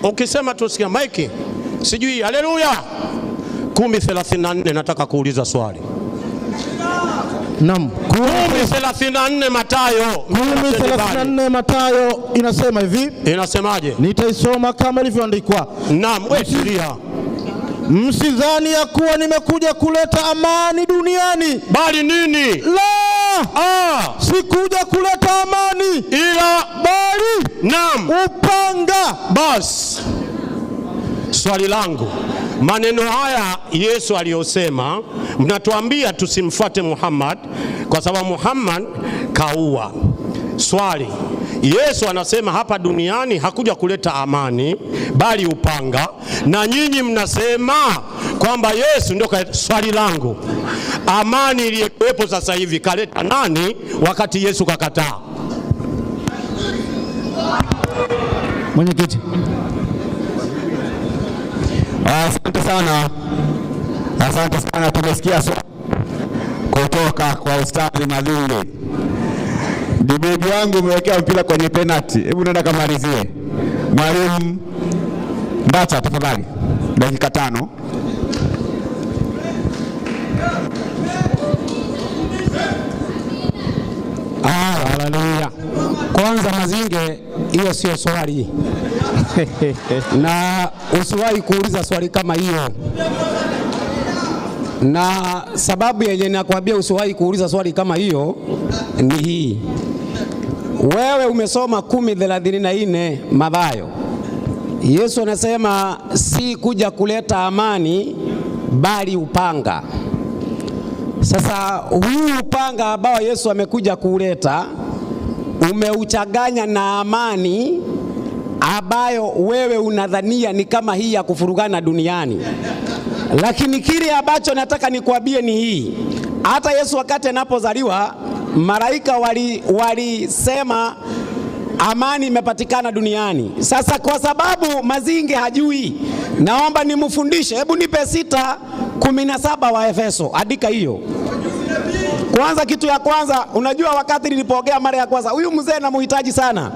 Ukisema tusikia maiki sijui haleluya 10:34 nataka kuuliza swali. Naam, 10:34 Mathayo. 10:34 Mathayo inasema hivi. Inasemaje? Nitaisoma kama ilivyoandikwa. Naam, wewe msidhani ya kuwa nimekuja kuleta amani duniani. Bali nini? La! Sikuja kuleta amani ila bali naam, upanga. Bas. Swali langu, maneno haya Yesu aliyosema, mnatuambia tusimfuate Muhammad kwa sababu Muhammad kaua. Swali, Yesu anasema hapa duniani hakuja kuleta amani bali upanga, na nyinyi mnasema kwamba Yesu ndio. Swali langu, amani iliyokuwepo sasa hivi kaleta nani wakati Yesu kakataa? Mwenyekiti. Asante sana, tumesikia kutoka kwa Ustadhi Madhunge. Dibebi wangu umewekea mpira kwenye penalty. Hebu nenda kamalizie. Mwalimu Mbacha tafadhali. Dakika 5. Haleluya. Kwanza Mazinge, hiyo sio swali. Na usiwahi kuuliza swali kama hiyo. Na sababu yenye nakwambia usiwahi kuuliza swali kama hiyo ni hii. Wewe umesoma 10:34 Mathayo. Yesu anasema si kuja kuleta amani bali upanga. Sasa huu upanga ambao Yesu amekuja kuleta umeuchanganya na amani ambayo wewe unadhania ni kama hii ya kufurugana duniani. Lakini kile ambacho nataka nikwambie ni hii. Hata Yesu wakati anapozaliwa, malaika walisema amani imepatikana duniani. Sasa kwa sababu Mazinge hajui, naomba nimfundishe. Hebu nipe 6:17 wa Efeso. Andika hiyo. Kwanza, kitu ya kwanza, unajua wakati nilipoongea mara ya kwanza, huyu mzee namhitaji sana.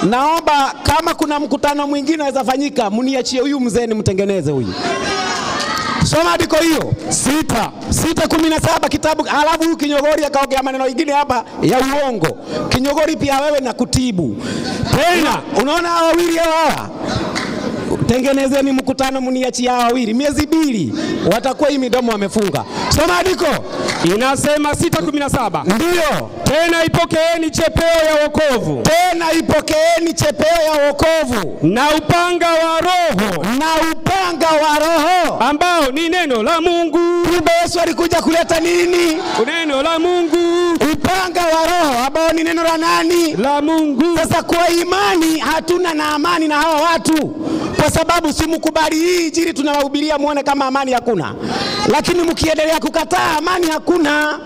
Naomba kama kuna mkutano mwingine unaweza fanyika, mniachie huyu mzee nimtengeneze huyu. Soma andiko hiyo 6:17 kitabu. Halafu huyu Kinyogori akaongea maneno mengine hapa ya uongo. Kinyogori pia wewe na kutibu. Tena unaona hao wawili hawa, tengenezeni mkutano mniachie hao wawili miezi 2 watakuwa hii midomo wamefunga. Soma andiko. Inasema 6:17. Ndio. Tena ipokeeni chepeo ya wokovu. Tena ipokeeni chepeo ya wokovu na upanga wa Roho. Na upanga wa Roho ambao ni neno la Mungu. Yesu alikuja kuleta nini? Neno la Mungu. Upanga wa Roho ambao ni neno la nani? La Mungu. Sasa kwa imani hatuna na amani na hawa watu, kwa sababu simkubali hii injili tunawahubiria muone kama amani hakuna. Lakini mkiendelea kukataa amani hakuna.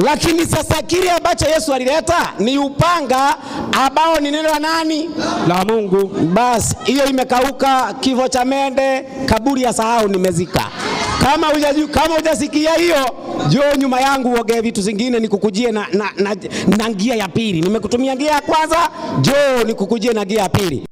Lakini sasa kile ambacho Yesu alileta ni upanga ambao ni neno la nani? La Mungu. Basi hiyo imekauka, kifo cha mende, kaburi ya sahau nimezika. Kama hujasikia hiyo, njoo nyuma yangu uongee vitu zingine nikukujie na gia ya pili. Nimekutumia gia ya kwanza, njoo nikukujie na gia ya pili.